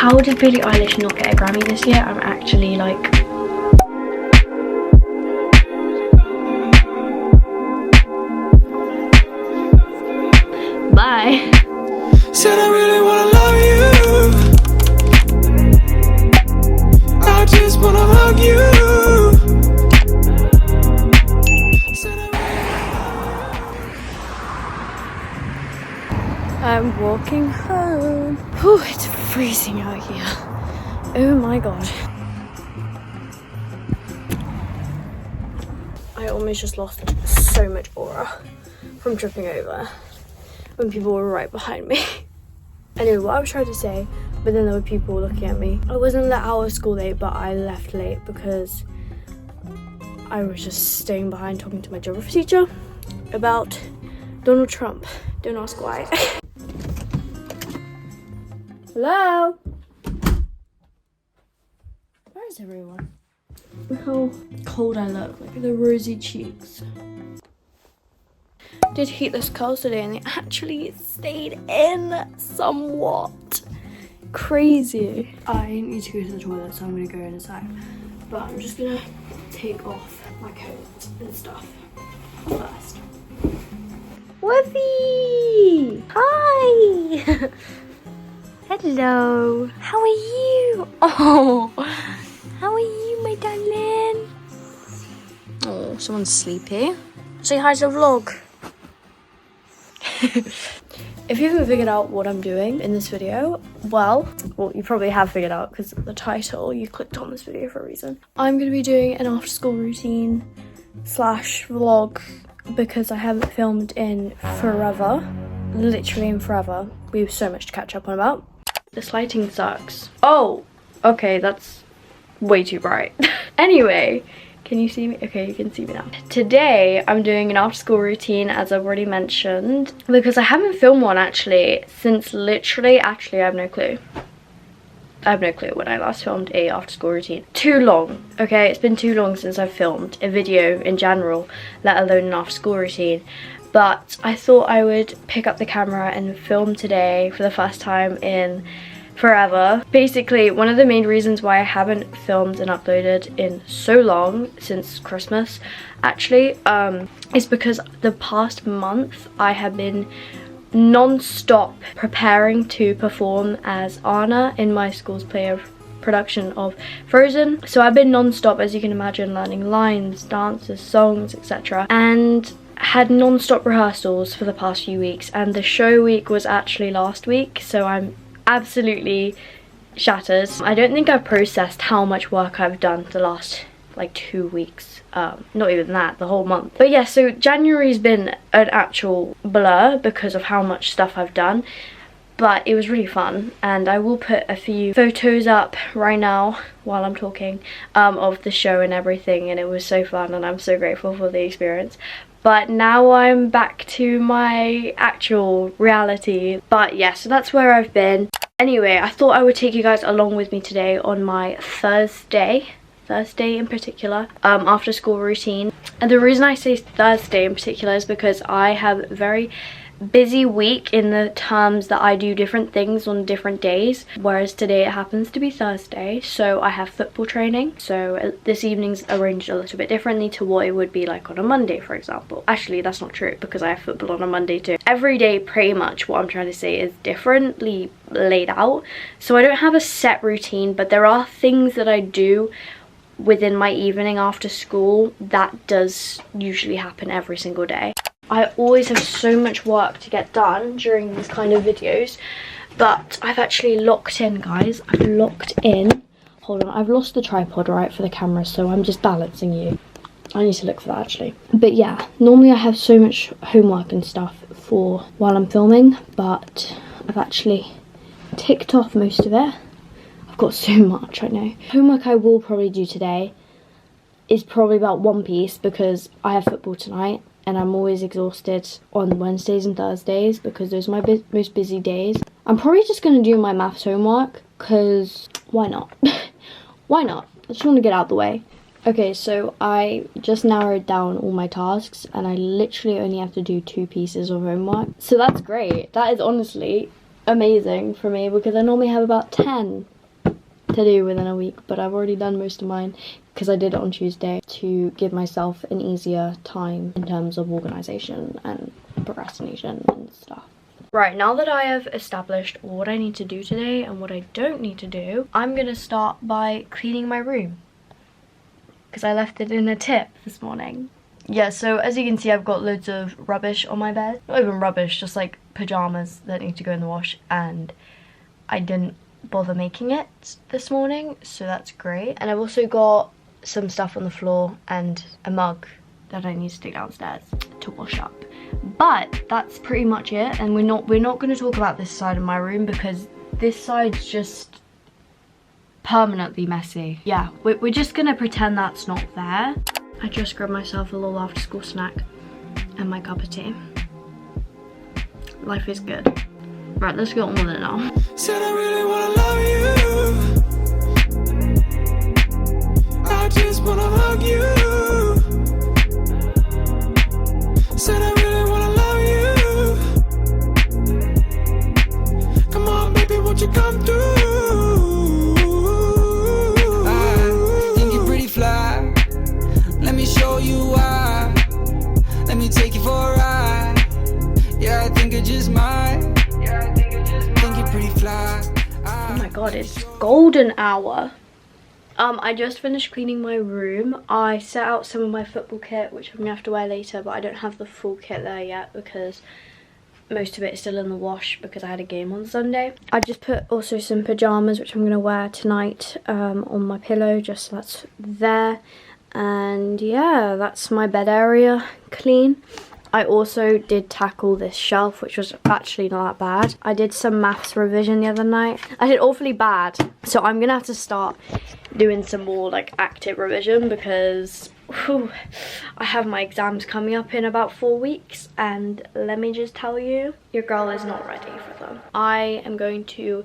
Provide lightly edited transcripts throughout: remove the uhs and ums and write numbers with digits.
How did Billie Eilish not get a Grammy this year? I'm actually like... Bye. Said I really wanna love you. I just wanna hug you. I'm walking home. Whew, it's freezing out here. Oh my god. I almost just lost so much aura from tripping over when people were right behind me. I knew what I was trying to say, but then there were people looking at me. I wasn't let out of school late, but I left late because I was just staying behind talking to my geography teacher about Donald Trump. Don't ask why. Hello? Where is everyone? Look how cold I look, like the rosy cheeks. Did heatless curls today and they actually stayed in somewhat. Crazy. I need to go to the toilet, so I'm gonna go in a sec. But I'm just gonna take off my coat and stuff first. Whoopee! Hi! Hello. How are you? Oh, how are you, my darling? Oh, someone's sleepy. Say hi to the vlog. If you haven't figured out what I'm doing in this video, well, you probably have figured out because of the title. You clicked on this video for a reason. I'm going to be doing an after school routine / vlog because I haven't filmed in forever. Literally in forever. We have so much to catch up on about. This lighting sucks. Oh, okay, that's way too bright. Anyway, can you see me? Okay, you can see me now. Today, I'm doing an after-school routine, as I've already mentioned, because I haven't filmed one actually since literally, actually, I have no clue. I have no clue when I last filmed a after-school routine. Too long, okay? It's been too long since I've filmed a video in general, let alone an after-school routine. But I thought I would pick up the camera and film today for the first time in forever. Basically, one of the main reasons why I haven't filmed and uploaded in so long, since Christmas actually, is because the past month I have been non-stop preparing to perform as Anna in my school's play of production of Frozen. So I've been non-stop, as you can imagine, learning lines, dances, songs, etc. And had non-stop rehearsals for the past few weeks, and the show week was actually last week, so I'm absolutely shattered. I don't think I've processed how much work I've done the last like 2 weeks, not even that, the whole month. But yeah, so January's been an actual blur because of how much stuff I've done, but it was really fun, and I will put a few photos up right now while I'm talking of the show and everything, and it was so fun and I'm so grateful for the experience. But now I'm back to my actual reality. But yeah, so that's where I've been. Anyway, I thought I would take you guys along with me today on my Thursday in particular, after school routine. And the reason I say Thursday in particular is because I have a very busy week in the terms that I do different things on different days, whereas today it happens to be Thursday, so I have football training. So this evening's arranged a little bit differently to what it would be like on a Monday, for example. Actually, that's not true because I have football on a Monday too. Every day, pretty much, what I'm trying to say is differently laid out. So I don't have a set routine, but there are things that I do within my evening after school that does usually happen every single day. I always have so much work to get done during these kind of videos, but I've actually locked in, guys. I've locked in. Hold on, I've lost the tripod, right, for the camera, so I'm just balancing you. I need to look for that, actually. But yeah, normally I have so much homework and stuff for while I'm filming, but I've actually ticked off most of it. I've got so much, I know. Homework I will probably do today is probably about One Piece because I have football tonight. And I'm always exhausted on Wednesdays and Thursdays because those are my most busy days. I'm probably just going to do my maths homework because why not? Why not? I just want to get out the way. Okay, so I just narrowed down all my tasks and I literally only have to do 2 pieces of homework. So that's great. That is honestly amazing for me because I normally have about 10 to do within a week, but I've already done most of mine because I did it on Tuesday to give myself an easier time in terms of organisation and procrastination and stuff. Right, now that I have established what I need to do today and what I don't need to do, I'm going to start by cleaning my room because I left it in a tip this morning. Yeah, so as you can see, I've got loads of rubbish on my bed. Not even rubbish, just like pyjamas that need to go in the wash, and I didn't bother making it this morning, so that's great. And I've also got some stuff on the floor and a mug that I need to take downstairs to wash up. But that's pretty much it, and we're not going to talk about this side of my room because this side's just permanently messy. Yeah, we're just gonna pretend that's not there. I just grabbed myself a little after school snack and my cup of tea. Life is good. Right, let's get on with it now. Said I really wanna love you. I just wanna hug you. Said I really wanna love you. Come on, baby, won't you come through? I think you're pretty fly. Let me show you why. Let me take you for a ride. Yeah, I think you're just mine. Yeah, I think you're pretty fly. Oh my god, it's golden hour. I just finished cleaning my room. I set out some of my football kit, which I'm gonna have to wear later, but I don't have the full kit there yet because most of it is still in the wash because I had a game on Sunday. I just put also some pyjamas, which I'm gonna wear tonight, on my pillow, just so that's there. And yeah, that's my bed area clean. I also did tackle this shelf, which was actually not that bad. I did some maths revision the other night. I did awfully bad, so I'm gonna have to start doing some more like active revision because I have my exams coming up in about 4 weeks, and let me just tell you, your girl is not ready for them. I am going to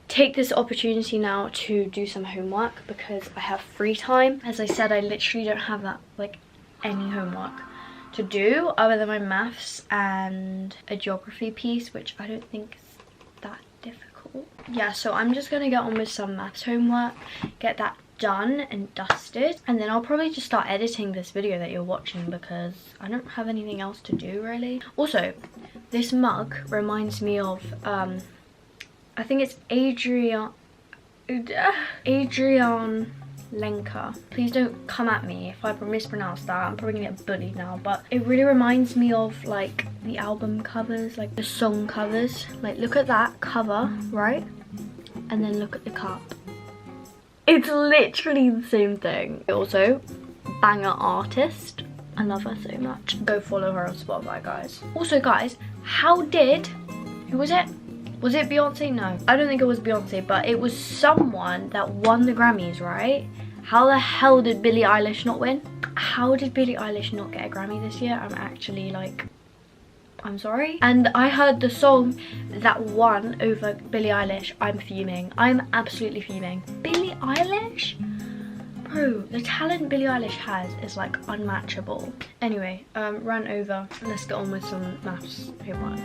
take this opportunity now to do some homework because I have free time. As I said, I literally don't have that like any homework to do other than my maths and a geography piece, which I don't think is that difficult. Yeah, so I'm just gonna get on with some maths homework, get that done and dusted, and then I'll probably just start editing this video that you're watching because I don't have anything else to do really. Also, this mug reminds me of I think it's Adrian Lenka. Please don't come at me if I mispronounce that. I'm probably gonna get bullied now, but it really reminds me of like the album covers, like the song covers. Like look at that cover, right? And then look at the cup. It's literally the same thing. Also, banger artist. I love her so much. Go follow her on Spotify, guys. Also, guys, who was it? Was it Beyonce? No, I don't think it was Beyonce, but it was someone that won the Grammys, right? How the hell did Billie Eilish not win? How did Billie Eilish not get a Grammy this year? I'm actually like, I'm sorry. And I heard the song that won over Billie Eilish. I'm fuming. I'm absolutely fuming. Billie Eilish? Bro, the talent Billie Eilish has is like unmatchable. Anyway, rant over. Let's get on with some maths homework.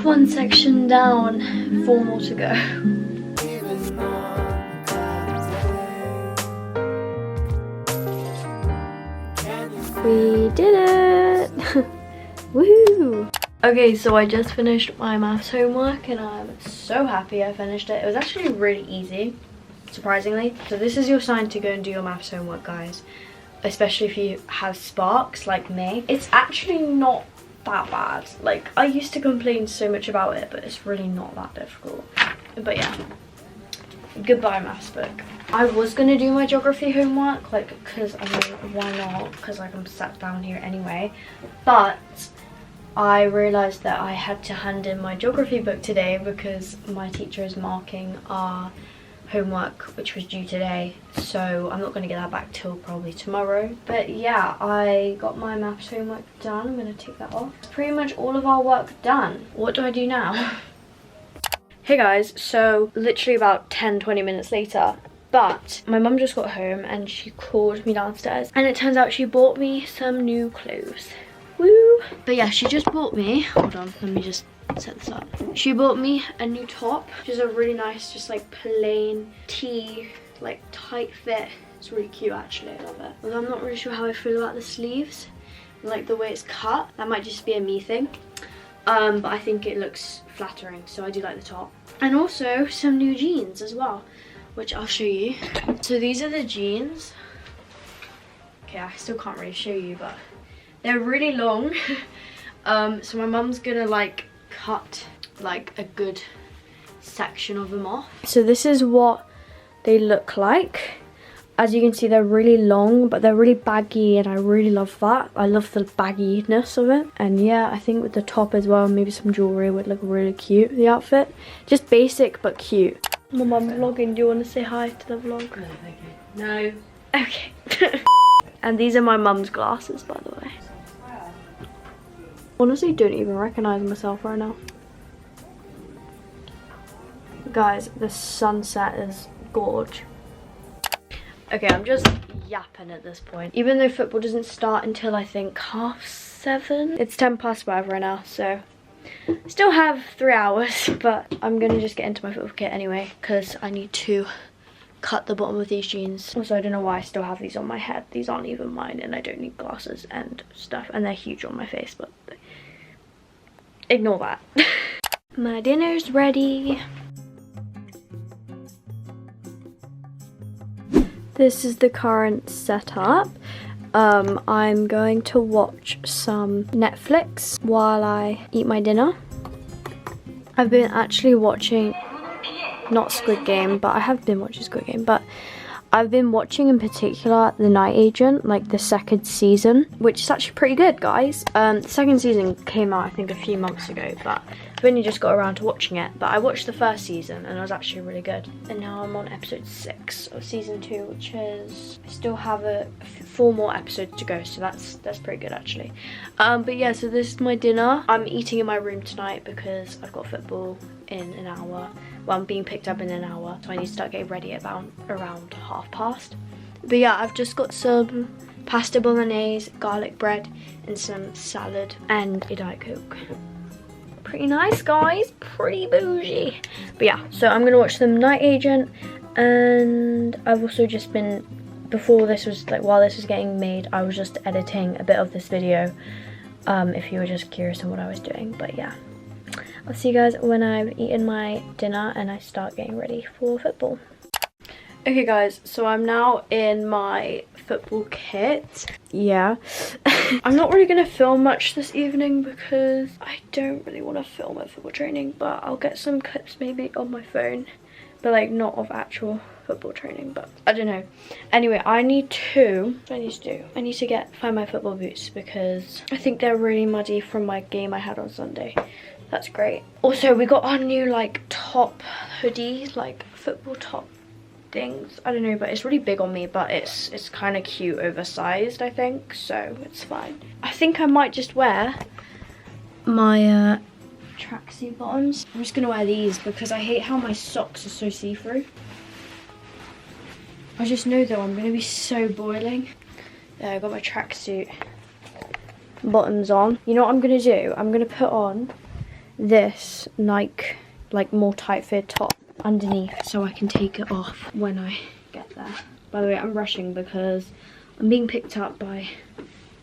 One section down, 4 more to go. We did it! Woo! Okay, so I just finished my maths homework and I'm so happy I finished it. It was actually really easy, surprisingly. So this is your sign to go and do your maths homework, guys. Especially if you have sparks like me. It's actually not that bad. Like, I used to complain so much about it, but it's really not that difficult. But yeah, goodbye maths book. I was gonna do my geography homework, like, because I mean, why not, because like I'm sat down here anyway, but I realized that I had to hand in my geography book today because my teacher is marking our homework, which was due today, so I'm not going to get that back till probably tomorrow. But yeah, I got my maths homework done. I'm going to take that off. It's pretty much all of our work done. What do I do now? Hey guys, so literally about 10-20 minutes later, but my mum just got home and she called me downstairs and it turns out she bought me some new clothes. Woo! But yeah, she just bought me, hold on, let me just set this up. She bought me a new top, which is a really nice, just like plain tee, like tight fit. It's really cute actually, I love it. Although I'm not really sure how I feel about the sleeves, like the way it's cut. That might just be a me thing. But I think it looks flattering, so I do like the top. And also some new jeans as well, which I'll show you. So these are the jeans. Okay, I still can't really show you, but they're really long. So my mum's gonna like cut like a good section of them off. So this is what they look like. As you can see, they're really long, but they're really baggy, and I really love that. I love the bagginess of it. And yeah, I think with the top as well, maybe some jewellery would look really cute, the outfit. Just basic, but cute. My mum vlogging, do you want to say hi to the vlog? No, thank you. No. Okay. And these are my mum's glasses, by the way. Honestly, don't even recognise myself right now. Guys, the sunset is gorge. Okay, I'm just yapping at this point. Even though football doesn't start until I think 7:30. It's 5:10 right now, so still have 3 hours, but I'm gonna just get into my football kit anyway, because I need to cut the bottom of these jeans. Also, I don't know why I still have these on my head. These aren't even mine, and I don't need glasses and stuff, and they're huge on my face, but ignore that. My dinner's ready. This is the current setup. I'm going to watch some Netflix while I eat my dinner. I've been actually watching, not Squid Game, but I have been watching Squid Game, but I've been watching in particular The Night Agent, like the 2nd season, which is actually pretty good, guys. The 2nd season came out I think a few months ago, but I've only just got around to watching it. But I watched the 1st season and it was actually really good. And now I'm on episode 6 of season 2, which is, I still have 4 more episodes to go, so that's pretty good actually. But yeah, so this is my dinner. I'm eating in my room tonight because I've got football in an hour. Well, I'm being picked up in an hour, so I need to start getting ready about around past. But yeah, I've just got some pasta bolognese, garlic bread, and some salad, and a Diet Coke. Pretty nice, guys. Pretty bougie. But yeah, so I'm gonna watch The Night Agent, and I've also just been, before this was, like, while this was getting made, I was just editing a bit of this video, if you were just curious on what I was doing. But yeah, I'll see you guys when I've eaten my dinner and I start getting ready for football. Okay guys, so I'm now in my football kit. Yeah. I'm not really going to film much this evening because I don't really want to film at football training, but I'll get some clips maybe on my phone, but like not of actual football training, but I don't know. Anyway, I need to, what do I need to do? I need to find my football boots because I think they're really muddy from my game I had on Sunday. That's great. Also, we got our new like top hoodie, like football top things. I don't know, but it's really big on me, but it's kind of cute, oversized, I think, so it's fine. I think I might just wear my tracksuit bottoms. I'm just gonna wear these because I hate how my socks are so see-through. I just know though I'm gonna be so boiling. There, I got my tracksuit bottoms on. You know what I'm gonna do? I'm gonna put on this Nike like more tight fit top underneath so I can take it off when I get there. By the way, I'm rushing because I'm being picked up by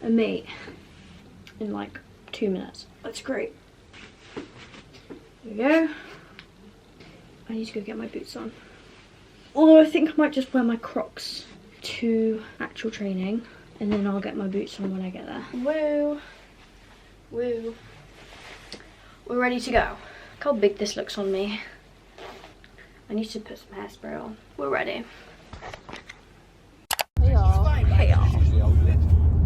a mate in like 2 minutes. That's great. There we go. I need to go get my boots on. Or I think I might just wear my Crocs to actual training and then I'll get my boots on when I get there. Woo! Woo! We're ready to go. Look how big this looks on me. I need to put some hairspray on. We're ready. Hey y'all. Hey y'all.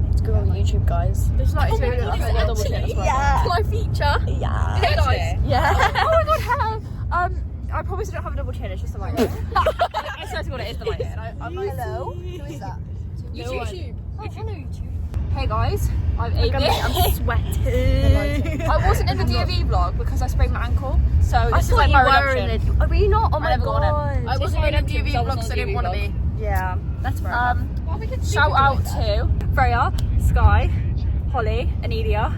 Let's go on YouTube, guys. This is like a double chin as well. Yeah. Can I feature? Yeah. Hey guys. Yeah. Oh my god, hello. I promise I don't have a double chin, it's just the light. I swear to god it is the light. I'm like, hello? Who is that? YouTube. Oh, hello YouTube. Hey guys, I'm Amy. I'm sweating. I wasn't in the DOV vlog because I sprained my ankle, so this is like you my were redemption. in it. Were you not? Oh my never got god. I wasn't in the DOV vlog because I didn't want to be. Yeah, that's right. Shout out to Freya, Sky, Holly, Anelia,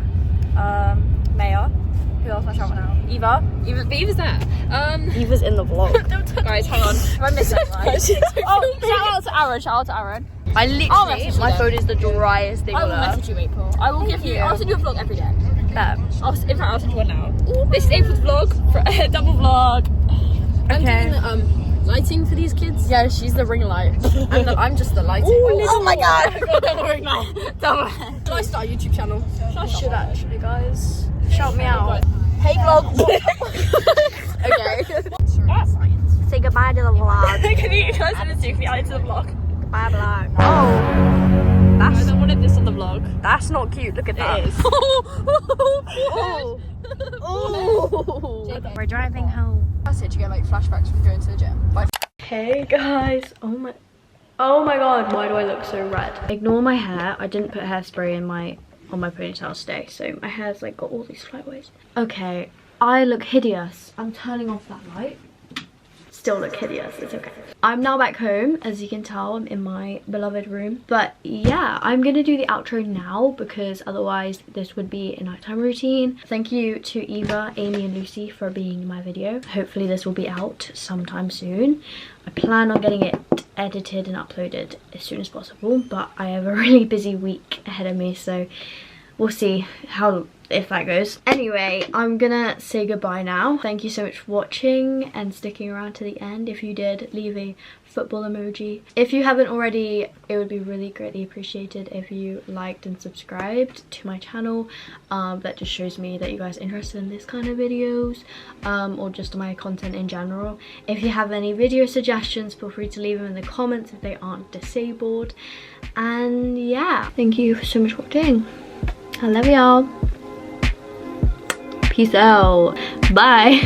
Maya. Who else am I shouting out? Eva's there. Eva's in the vlog. Guys, hang on. Am I missing anyone? Shout out to Aaron. I literally, my phone is the driest thing I on will earth. message you, April. I will give you. I'll send you a vlog every day. In fact, I'll send you one now. This is April's vlog, double vlog. Okay. I'm doing lighting for these kids. Yeah, she's the ring light. I'm just the lighting. Oh my god. Double ring light. Double. Should I start a YouTube channel? I should actually, guys. Shout me out. Hey vlog. Okay. Say goodbye to the vlog. Can you guys listen to the vlog? Goodbye vlog. Oh. I don't want this on the vlog. That's not cute. Look at that. It is. Oh. Oh. We're driving home. That's it. You get like flashbacks from going to the gym. Like, Hey guys. Oh my god. Why do I look so red? Ignore my hair. I didn't put hairspray in on my ponytail today, so my hair's like got all these flyaways. Okay. I look hideous. I'm turning off that light. Still look hideous, it's okay. I'm now back home. As you can tell, I'm in my beloved room. But yeah, I'm gonna do the outro now because otherwise this would be a nighttime routine. Thank you to Eva, Amy and Lucy for being in my video. Hopefully this will be out sometime soon. I plan on getting it edited and uploaded as soon as possible, but I have a really busy week ahead of me, so we'll see if that goes. Anyway, I'm gonna say goodbye now. Thank you so much for watching and sticking around to the end. If you did, leave a football emoji. If you haven't already, it would be really greatly appreciated if you liked and subscribed to my channel. That just shows me that you guys are interested in this kind of videos, or just my content in general. If you have any video suggestions, feel free to leave them in the comments if they aren't disabled. And yeah, thank you so much for watching. I love y'all. Peace out. Bye.